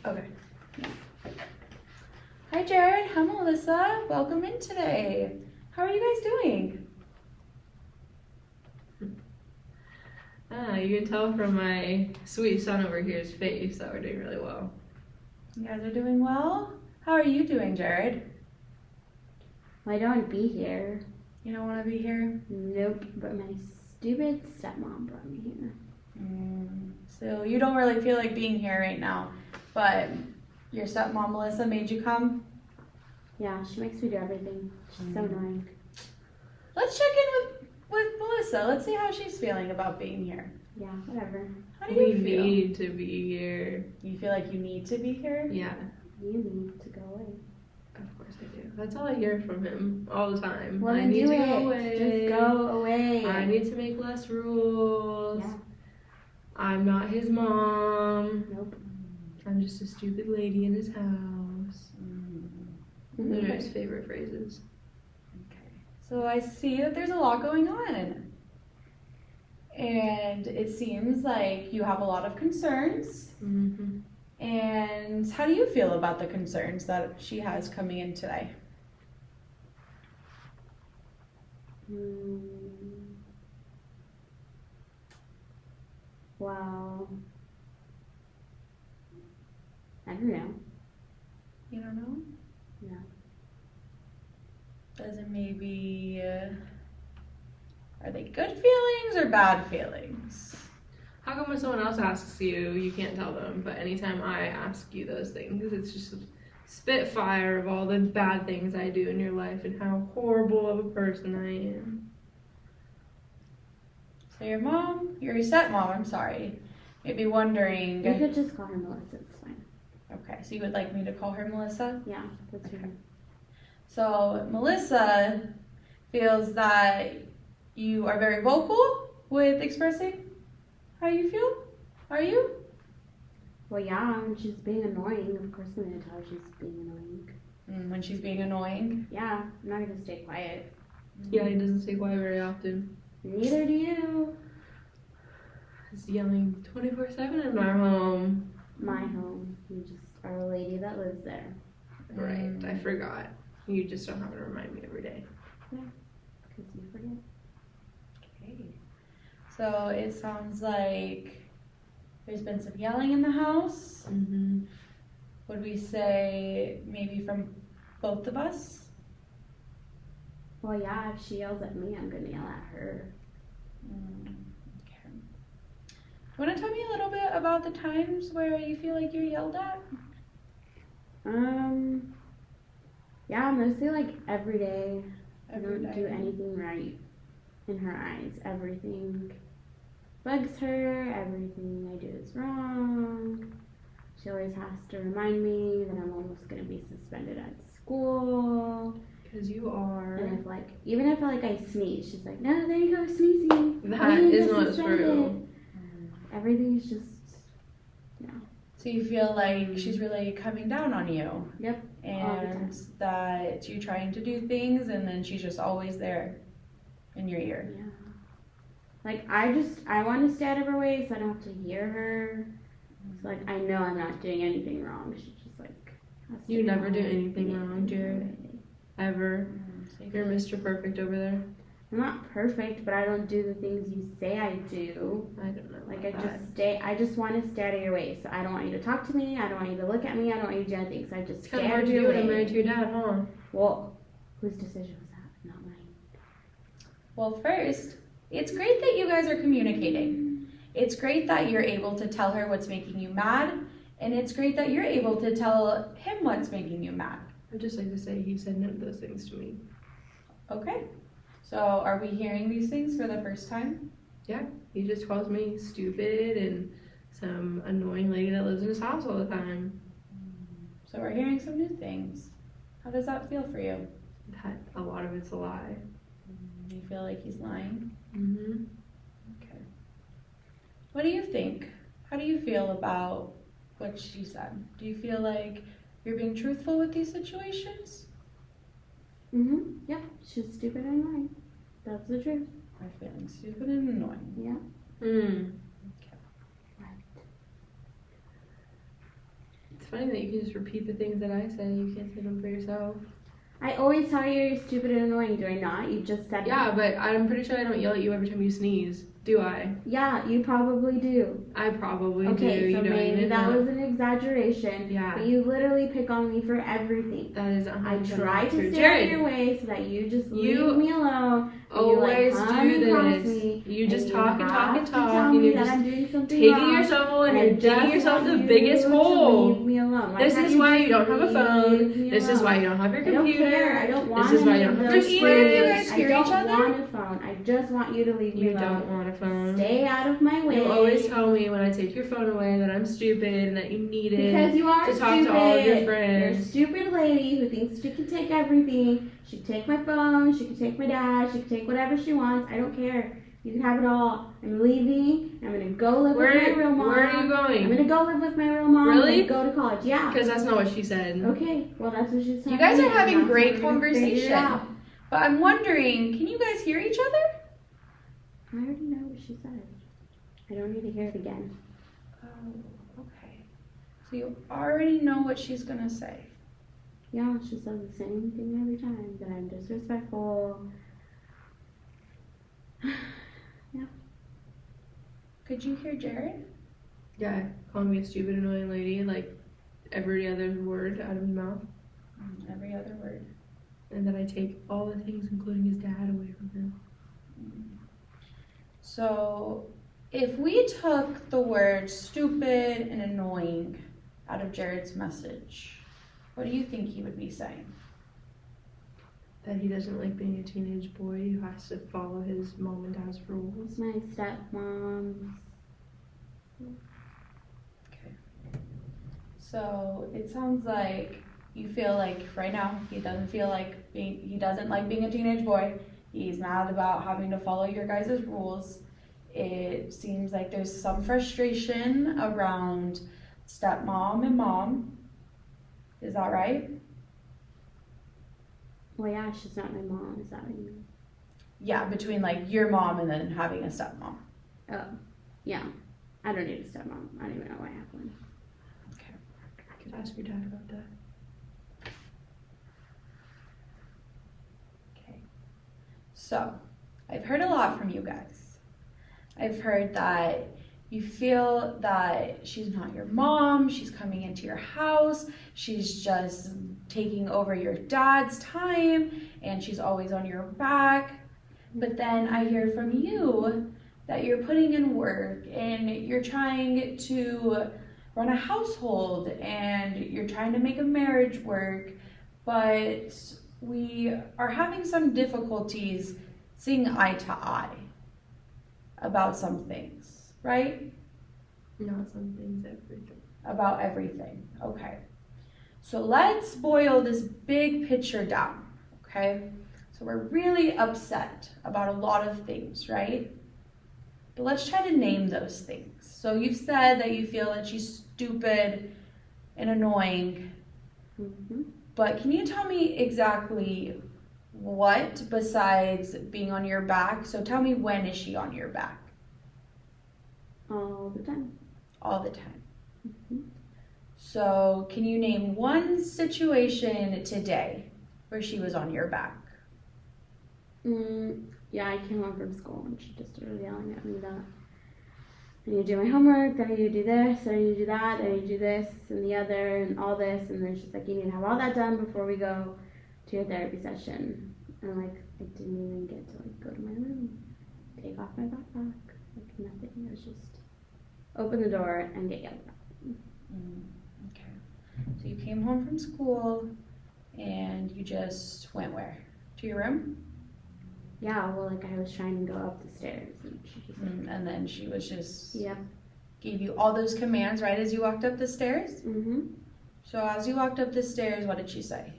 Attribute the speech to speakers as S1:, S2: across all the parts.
S1: Okay. Hi, Jared. Hi, Melissa. Welcome in today. How are you guys doing?
S2: You can tell from my sweet son over here's face that we're doing really well.
S1: You guys are doing well? How are you doing, Jared?
S3: Well, I don't want to be here.
S1: You don't want to be here?
S3: Nope, but my stupid stepmom brought me here.
S1: So you don't really feel like being here right now, but your stepmom, Melissa, made you come?
S3: Yeah, she makes me do everything. She's so annoying.
S1: Let's check in with Melissa. Let's see how she's feeling about being here.
S3: Yeah, whatever.
S1: How do you
S2: We
S1: feel?
S2: need to be here.
S1: You feel like you need to be here?
S2: Yeah,
S3: You need to go away.
S2: of course I do. That's all I hear from him all the time.
S3: Well,
S2: I
S3: then
S2: need
S3: do
S2: to
S3: it.
S2: go away.
S3: Just go away.
S2: I need to make less rules.
S3: Yeah.
S2: I'm not his mom.
S3: Nope.
S2: I'm just a stupid lady in his house. Those are his
S1: Okay.
S2: favorite phrases.
S1: Okay. So I see that there's a lot going on. And it seems like you have a lot of concerns.
S2: Mm-hmm.
S1: And how do you feel about the concerns that she has coming in today?
S3: Well, I don't know.
S1: You don't know?
S3: No.
S1: Does it maybe, are they good feelings or bad feelings?
S2: How come when someone else asks you, you can't tell them, but anytime I ask you those things, it's just a spitfire of all the bad things I do in your life and how horrible of a person I am.
S1: So your stepmom, I'm sorry, may be wondering.
S3: You could just call her Melissa. It's fine.
S1: Okay, so you would like me to call her Melissa?
S3: Yeah, that's
S1: Okay.
S3: fine.
S1: So Melissa feels that you are very vocal with expressing how you feel. Are you?
S3: Well, yeah, when she's being annoying, of course I'm going to tell her she's being annoying.
S1: When she's being annoying.
S3: Yeah, I'm not going to stay quiet.
S2: Yeah, he doesn't stay quiet very often.
S3: Neither do you.
S2: He's yelling 24/7 in our home.
S3: My home. You just are a lady that lives there.
S2: Right, I forgot. You just don't have to remind me every day.
S3: Because you forget.
S1: Okay. So it sounds like there's been some yelling in the house.
S2: Mm-hmm.
S1: Would we say maybe from both of us?
S3: Well, yeah, if she yells at me, I'm going to yell at her.
S1: Okay. Want to tell me a little bit about the times where you feel like you're yelled at?
S3: Yeah, mostly like every day.
S1: Every
S3: I don't
S1: day.
S3: do anything right in her eyes. Everything bugs her. Everything I do is wrong. She always has to remind me that I'm almost going to be suspended at school.
S2: Because you are.
S3: And even if I sneeze, she's like, no, there you go, sneezing.
S2: That is not true.
S3: Everything is just,
S1: So you feel like she's really coming down on you?
S3: Yep.
S1: And that you're trying to do things and then she's just always there in your ear.
S3: yeah. Like, I want to stay out of her way so I don't have to hear her. So, like, I know I'm not doing anything wrong. She just, like, has to
S2: You
S3: know
S2: never do
S3: I'm
S2: anything
S3: doing
S2: wrong,
S3: anything
S2: Jared.
S3: right.
S2: Ever.
S1: So you
S2: You're
S1: feel-
S2: Mr. Perfect over there.
S3: I'm not perfect, but I don't do the things you say I do.
S2: I don't know.
S3: Like,
S2: about
S3: I just want to stay out of your way. So I don't want you to talk to me. I don't want you to look at me. I don't want you to do anything. So I just
S2: It's
S3: stay
S2: kind of
S3: out
S2: hard
S3: of
S2: to do
S3: your
S2: when I'm
S3: way.
S2: married to your dad, huh?
S3: Well, whose decision was that? Not mine.
S1: Well, first, it's great that you guys are communicating. It's great that you're able to tell her what's making you mad, and it's great that you're able to tell him what's making you mad.
S2: I'd just like to say he said none of those things to me.
S1: Okay. So are we hearing these things for the first time?
S2: He just calls me stupid and some annoying lady that lives in his house all the time.
S1: So we're hearing some new things. How does that feel for you?
S2: That a lot of it's a lie.
S1: Do you feel like he's lying?
S2: Mm-hmm.
S1: Okay. What do you think? How do you feel about what she said? Do you feel like you're being truthful with these situations?
S3: Yep. She's stupid and annoying. That's the truth.
S1: I'm feeling stupid and annoying.
S3: Yeah.
S2: Mm. It's funny that you can just repeat the things that I say. You can't say them for yourself.
S3: I always tell you you're stupid and annoying, do I not? You just said
S2: Yeah,
S3: it.
S2: but I'm pretty sure I don't yell at you every time you sneeze. Do I?
S3: Yeah, you probably do.
S2: I probably do.
S3: Okay,
S2: You
S3: so
S2: don't
S3: maybe
S2: even
S3: that
S2: know.
S3: was an exaggeration.
S2: Yeah.
S3: But you literally pick on me for everything.
S2: That is
S3: I
S2: 100%
S3: try
S2: not
S3: to
S2: true.
S3: stay out of
S2: Jared,
S3: your way so that you just
S2: you
S3: leave me alone. And
S2: always
S3: you, like, come
S2: do
S3: across
S2: this.
S3: me,
S2: You
S3: and
S2: just
S3: you
S2: talk and talk
S3: have
S2: and
S3: to
S2: talk,
S3: tell
S2: and
S3: me
S2: you're
S3: that
S2: just
S3: I'm doing something
S2: taking
S3: wrong,
S2: your soul and
S3: I
S2: you're
S3: just
S2: digging yourself
S3: want
S2: the
S3: you
S2: biggest
S3: to
S2: hole.
S3: leave me alone.
S2: This
S3: can't
S2: is why you don't
S3: just
S2: have a
S3: leave
S2: phone.
S3: me
S2: This is why
S3: alone?
S2: you don't have your
S3: I don't
S2: computer.
S3: care. I don't want
S2: This is why
S3: any
S2: you
S3: of
S2: don't have
S3: those
S2: your
S1: Do either of you
S2: fridge.
S1: guys
S3: I
S1: hear
S3: don't
S1: each other?
S3: want a phone. I just want you to leave me
S2: You
S3: alone.
S2: don't want a phone.
S3: Stay out of my way.
S2: You always tell me when I take your phone away that I'm stupid and that you need it.
S3: Because you are
S2: to talk
S3: stupid.
S2: to all of your
S3: You're a
S2: friends.
S3: stupid lady who thinks she can take everything. She can take my phone. She can take my dad. She can take whatever she wants. I don't care. You can have it all. I'm leaving. I'm gonna go live with my real mom.
S2: Where are you
S3: I'm
S2: going?
S3: gonna go live with my real mom.
S2: Really?
S3: And go to college. Yeah.
S2: Because that's not what she said.
S3: Okay. Well, that's what she's saying.
S1: You guys are having great
S3: Figure it
S1: conversation.
S3: out.
S1: But I'm wondering, can you guys hear each other?
S3: I already know what she said. I don't need to hear it again.
S1: Oh, okay. So you already know what she's gonna say.
S3: Yeah, she says the same thing every time. That I'm disrespectful.
S1: Could you hear Jared?
S2: Yeah, calling me a stupid, annoying lady, like every other word out of his mouth.
S1: Every other word.
S2: And that I take all the things, including his dad, away from him.
S1: So if we took the words stupid and annoying out of Jared's message, what do you think he would be saying?
S2: That he doesn't like being a teenage boy who has to follow his mom and dad's rules.
S3: My stepmom's.
S1: So it sounds like you feel like right now he doesn't like being a teenage boy. He's mad about having to follow your guys' rules. It seems like there's some frustration around stepmom and mom. Is that right?
S3: Well, yeah, she's not my mom. Is that what you mean?
S1: Yeah, between like your mom and then having a stepmom.
S3: Oh, yeah. I don't need a stepmom. I don't even know what happened.
S2: I could ask your dad about that.
S1: Okay. So, I've heard a lot from you guys. I've heard that you feel that she's not your mom, she's coming into your house, she's just taking over your dad's time, and she's always on your back. But then I hear from you that you're putting in work and you're trying to run a household and you're trying to make a marriage work, but we are having some difficulties seeing eye to eye about some things, right?
S2: Not some things, everything.
S1: About everything. Okay. So let's boil this big picture down, okay? So we're really upset about a lot of things, right? But let's try to name those things. So you've said that you feel that she's stupid and annoying,
S3: Mm-hmm.
S1: but can you tell me exactly what besides being on your back? So tell me, when is she on your back?
S3: All the time.
S1: All the time.
S3: Mm-hmm.
S1: So can you name one situation today where she was on your back?
S3: Yeah, I came home from school and she just started yelling at me that I need to do my homework, that I need to do this, that I need to do that, that I need to do this and the other and all this, and then she's like, you need to have all that done before we go to your therapy session. And like, I didn't even get to like go to my room, take off my backpack, like nothing. It was just open the door and get yelled at.
S1: Okay. So you came home from school and you just went where? To your room?
S3: Yeah, well, like I was trying to go up the stairs and she just
S1: And then she was just
S3: yep.
S1: gave you all those commands right as you walked up the stairs?
S3: Mm-hmm.
S1: So as you walked up the stairs, what did she say?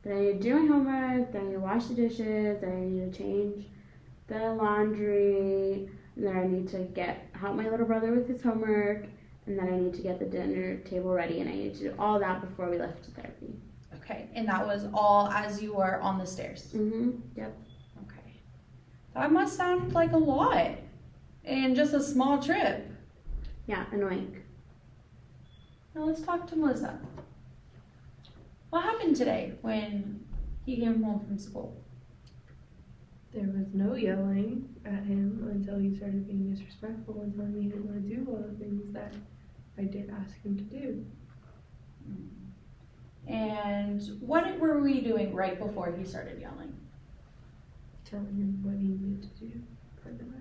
S3: That I need to do my homework, that I need to wash the dishes, that I need to change the laundry, and that I need to help my little brother with his homework, and that I need to get the dinner table ready, and I need to do all that before we left to therapy.
S1: Okay, and that was all as you were on the stairs?
S3: Mm-hmm. Yep.
S1: Okay. That must sound like a lot in just a small trip.
S3: Yeah, annoying.
S1: Now let's talk to Melissa. What happened today when he came home from school?
S2: There was no yelling at him until he started being disrespectful and telling me he didn't want to do all the things that I did ask him to do.
S1: And what were we doing right before he started yelling?
S2: Telling him what he needed to do for the night.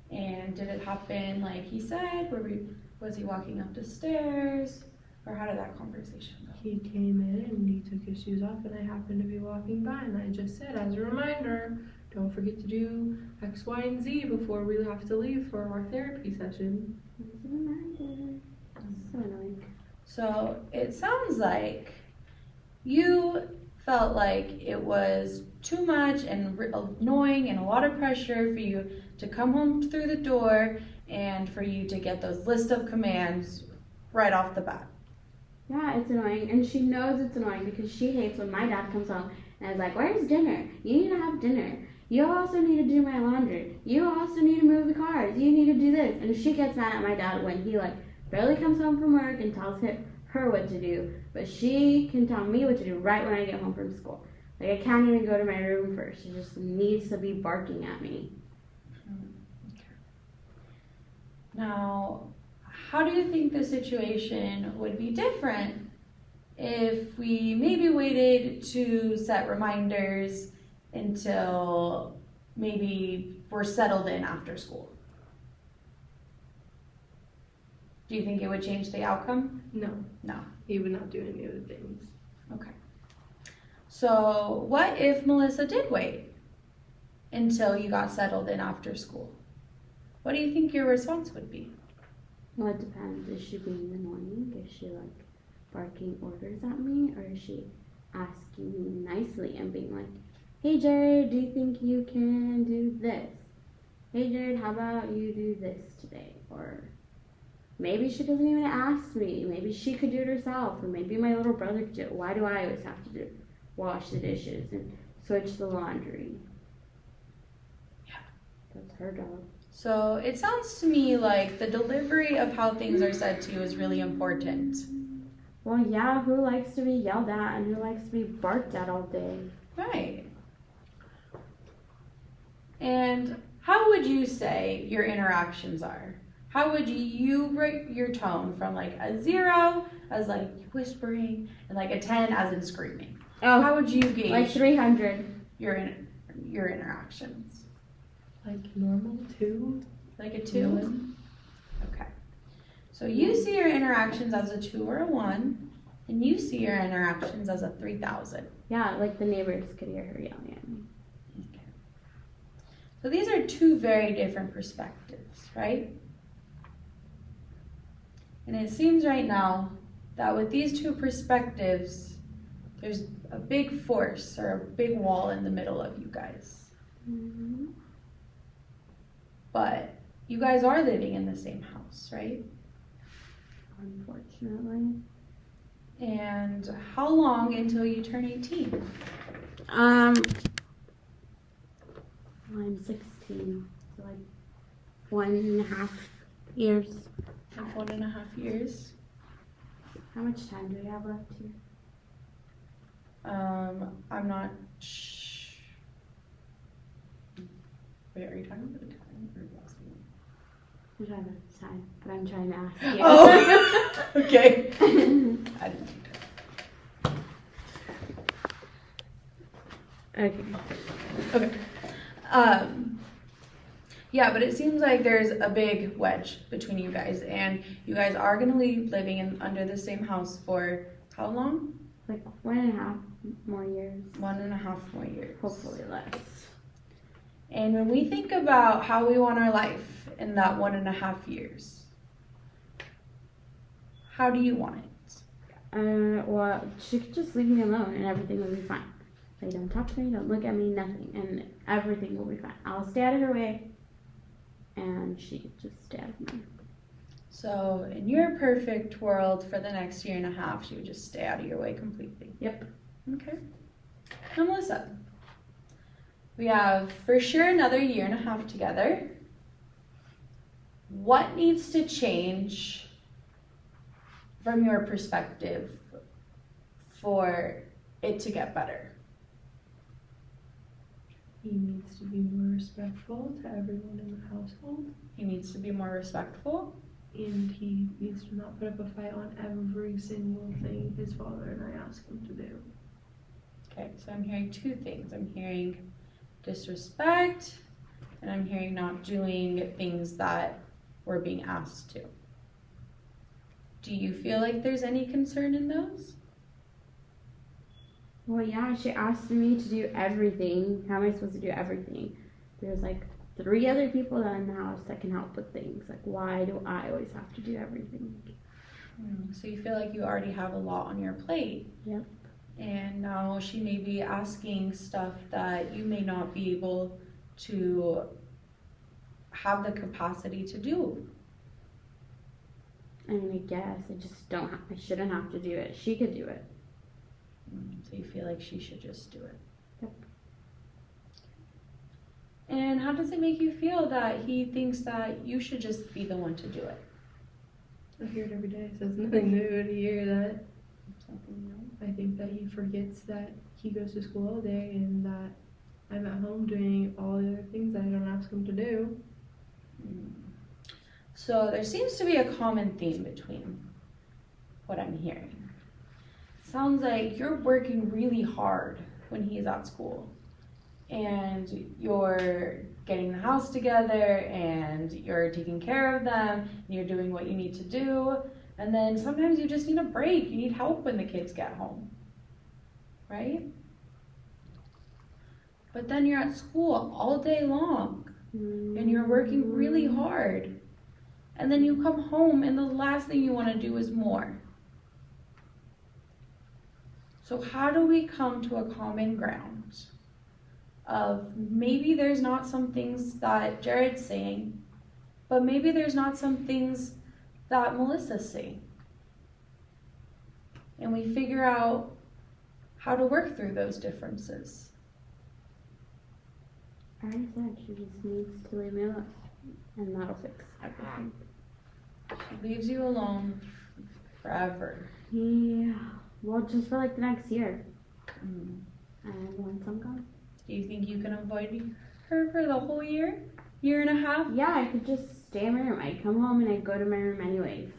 S1: And did it happen like he said? Was he walking up the stairs? Or how did that conversation go?
S2: He came in and he took his shoes off and I happened to be walking by and I just said, as a reminder, don't forget to do X, Y, and Z before we have to leave for our therapy session.
S3: As a reminder. So annoying.
S1: So it sounds like you felt like it was too much and annoying and a lot of pressure for you to come home through the door and for you to get those list of commands right off the bat.
S3: Yeah, it's annoying, and she knows it's annoying because she hates when my dad comes home and is like, where's dinner? You need to have dinner. You also need to do my laundry. You also need to move the cars. You need to do this. And she gets mad at my dad when he barely comes home from work and tells her what to do, but she can tell me what to do right when I get home from school. I can't even go to my room first. She just needs to be barking at me.
S1: Okay. Now, how do you think the situation would be different if we maybe waited to set reminders until maybe we're settled in after school? Do you think it would change the outcome?
S2: No.
S1: No.
S2: He would not do any of the things.
S1: Okay. So what if Melissa did wait until you got settled in after school? What do you think your response would be?
S3: Well, it depends. Is she being annoying? Is she barking orders at me? Or is she asking me nicely and being like, hey Jared, do you think you can do this? Hey Jared, how about you do this today? Or maybe she doesn't even ask me. Maybe she could do it herself. Or maybe my little brother could do it. Why do I always have to wash the dishes and switch the laundry?
S1: Yeah.
S3: That's her job.
S1: So it sounds to me like the delivery of how things are said to you is really important.
S3: Well, yeah, who likes to be yelled at and who likes to be barked at all day?
S1: Right. And how would you say your interactions are? How would you rate your tone from a 0 as whispering and a 10 as in screaming?
S3: Oh,
S1: How would you gauge
S3: 300.
S1: your interactions?
S2: Normal, 2.
S1: Like a 2?
S2: 1.
S1: Okay. So you see your interactions as a 2 or a 1, and you see your interactions as a 3,000.
S3: Yeah, the neighbors could hear her yelling at me.
S1: Okay. So these are 2 very different perspectives, right? And it seems right now that with these 2 perspectives, there's a big force or a big wall in the middle of you guys.
S3: Mm-hmm.
S1: But you guys are living in the same house, right?
S3: Unfortunately.
S1: And how long until you turn 18?
S3: I'm 16, so 1.5 years.
S1: 1.5 years.
S3: How much time do we have left here?
S1: I'm not. Wait, are you talking about the time or are you asking me?
S3: I'm trying to time, but I'm trying to ask you.
S1: Oh, okay. I didn't think that.
S3: Okay.
S1: Okay. Yeah, but it seems like there's a big wedge between you guys, and you guys are gonna be living under the same house for how long?
S3: 1.5 more years.
S1: 1.5 more years.
S3: Hopefully less.
S1: And when we think about how we want our life in that 1.5 years, how do you want it?
S3: Well, she could just leave me alone and everything will be fine. Don't talk to me, don't look at me, nothing, and everything will be fine. I'll stay out of her way, and she could just stay out of mine.
S1: So in your perfect world for the next 1.5 years, she would just stay out of your way completely.
S3: Yep.
S1: Okay. Now, Melissa, we have for sure another 1.5 years together. What needs to change from your perspective for it to get better?
S2: He needs to be more respectful to everyone in the household,
S1: He needs to be more respectful.
S2: and he needs to not put up a fight on every single thing his father and I ask him to do.
S1: Okay, so I'm hearing two things. I'm hearing disrespect, and I'm hearing not doing things that we're being asked to. Do you feel like there's any concern in those?
S3: Well, yeah, she asked me to do everything. How am I supposed to do everything? There's like 3 other people in the house that can help with things. Like, why do I always have to do everything?
S1: So you feel like you already have a lot on your plate.
S3: Yep.
S1: And now she may be asking stuff that you may not be able to have the capacity to do.
S3: I mean, I guess I just don't. I shouldn't have to do it. She could do it.
S1: So you feel like she should just do it.
S3: Yep.
S1: And how does it make you feel that he thinks that you should just be the one to do it?
S2: I hear it every day, so it's nothing new to hear that.
S1: Something new?
S2: I think that he forgets that he goes to school all day and that I'm at home doing all the other things that I don't ask him to do.
S1: So there seems to be a common theme between what I'm hearing. It sounds like you're working really hard when he's at school, and you're getting the house together, and you're taking care of them, and you're doing what you need to do, and then sometimes you just need a break. You need help when the kids get home, right? But then you're at school all day long, and you're working really hard. And then you come home and the last thing you want to do is more. So how do we come to a common ground of maybe there's not some things that Jared's saying, but maybe there's not some things that Melissa's saying. And we figure out how to work through those differences.
S3: I already said she just needs to leave me alone, and that'll fix everything.
S1: She leaves you alone forever.
S3: Yeah. Well, just for like the next year. And once I'm gone.
S1: Do you think you can avoid her for the whole year? Year and a half?
S3: Yeah, I could just stay in my room. I'd come home and I'd go to my room anyways.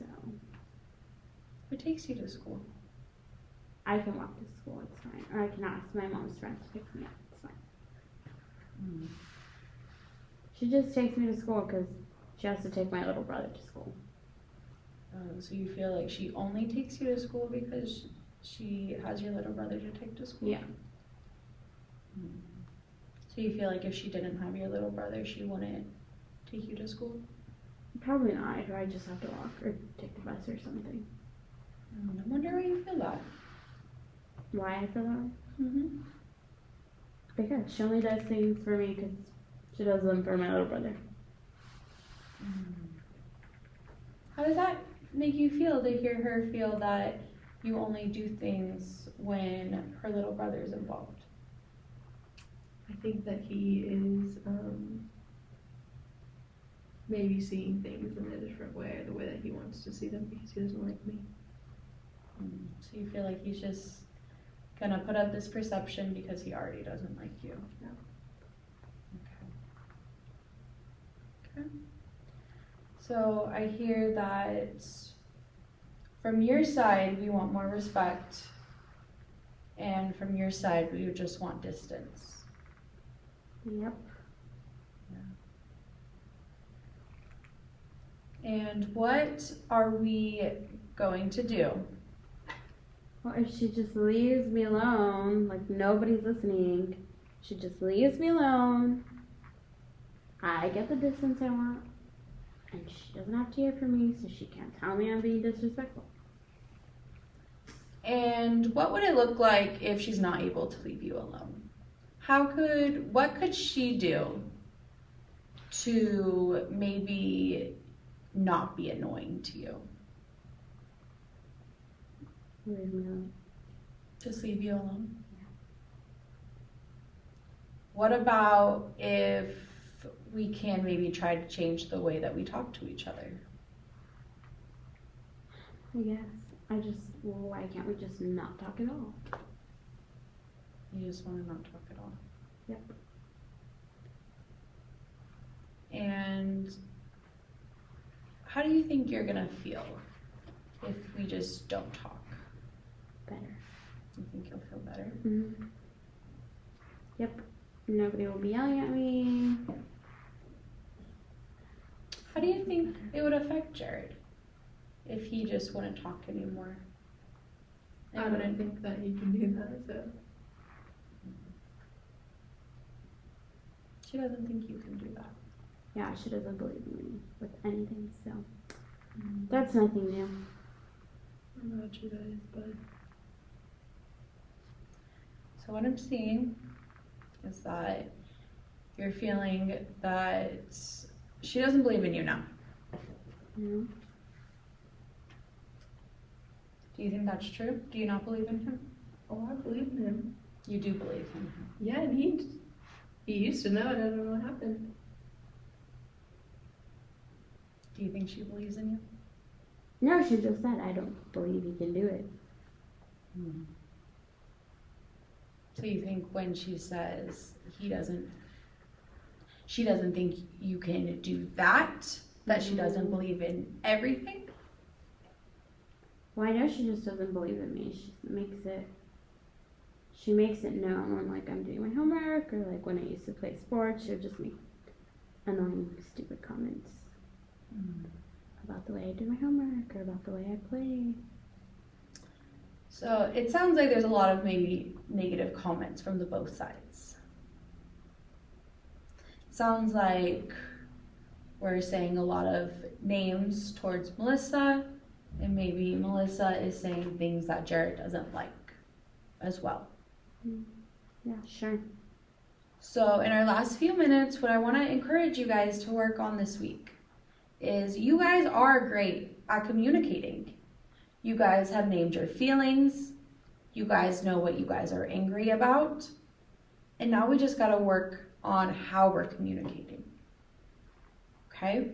S3: So
S1: Who takes you to school?
S3: I can walk to school, it's fine. Or I can ask my mom's friend to pick me up, it's fine. She just takes me to school because she has to take my little brother to school.
S1: So you feel like she only takes you to school because she has your little brother to take to school?
S3: Yeah.
S1: So you feel like if she didn't have your little brother, she wouldn't take you to school?
S3: Probably not. I'd probably just have to walk or take the bus or something.
S1: I wonder why you feel that.
S3: Why I feel that?
S1: Mm-hmm.
S3: Because she only does things for me because she does them for my little brother.
S1: How does that make you feel to hear her feel that you only do things when her little brother is involved?
S2: I think that he is maybe seeing things in a different way, the way that he wants to see them because he doesn't like me.
S1: So you feel like he's just gonna put up this perception because he already doesn't like you?
S2: Yeah.
S1: Okay. So I hear that from your side, we want more respect, and from your side, we just want distance.
S3: Yep.
S1: And what are we going to do?
S3: Well, if she just leaves me alone, like nobody's listening, she just leaves me alone, I get the distance I want, and she doesn't have to hear from me, so she can't tell me I'm being disrespectful.
S1: And what would it look like if she's not able to leave you alone? What could she do to maybe not be annoying to you?
S3: Leave me alone.
S1: Just leave you alone? What about if we can maybe try to change the way that we talk to each other?
S3: I guess. Why can't we just not talk at all?
S1: You just want to not talk at all.
S3: Yep.
S1: And how do you think you're gonna feel if we just don't talk?
S3: Better.
S1: You think you'll feel better?
S3: Mm-hmm. Yep. Nobody will be yelling at me.
S1: How do you think it would affect Jared if he just wouldn't talk anymore?
S2: I don't think that he can do that, so.
S1: She doesn't think you can do that.
S3: Yeah, she doesn't believe in me with anything, so that's nothing new.
S2: I'm not sure that is, but.
S1: So what I'm seeing is that you're feeling that she doesn't believe in you now.
S3: No.
S1: Do you think that's true? Do you not believe in him?
S2: Oh, I believe in him.
S1: You do believe in him.
S2: Yeah, and he used to know it. I don't know what happened.
S1: Do you think she believes in you?
S3: No, she just said, I don't believe he can do it.
S1: So you think when she says she doesn't think you can do that she doesn't believe in everything?
S3: Well, I know she just doesn't believe in me. She makes it known when, like, I'm doing my homework, or, like, when I used to play sports, she would just make annoying, stupid comments about the way I do my homework, or about the way I play.
S1: So it sounds like there's a lot of maybe negative comments from the both sides. Sounds like we're saying a lot of names towards Melissa, and maybe Melissa is saying things that Jared doesn't like as well.
S3: Yeah, sure.
S1: So in our last few minutes, what I want to encourage you guys to work on this week is you guys are great at communicating. You guys have named your feelings. You guys know what you guys are angry about. And now we just got to work on how we're communicating. Okay?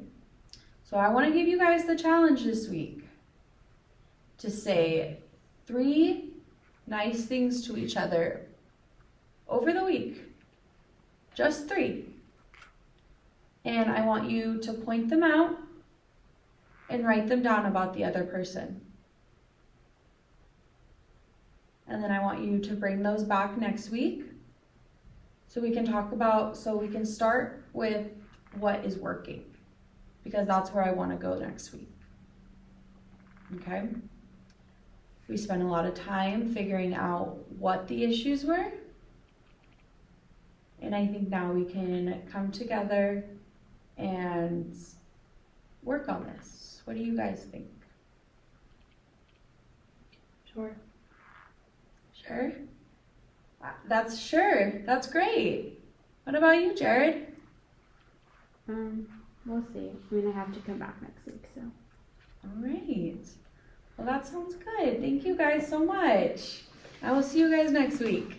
S1: So I want to give you guys the challenge this week to say 3 nice things to each other over the week. Just 3. And I want you to point them out and write them down about the other person. And then I want you to bring those back next week so we can start with what is working, because that's where I want to go next week. Okay? We spent a lot of time figuring out what the issues were. And I think now we can come together and work on this. What do you guys think?
S2: Sure.
S1: Sure? That's great. What about you, Jared?
S3: We'll see. I mean, I have to come back next week, so.
S1: All right. Well, that sounds good. Thank you guys so much. I will see you guys next week.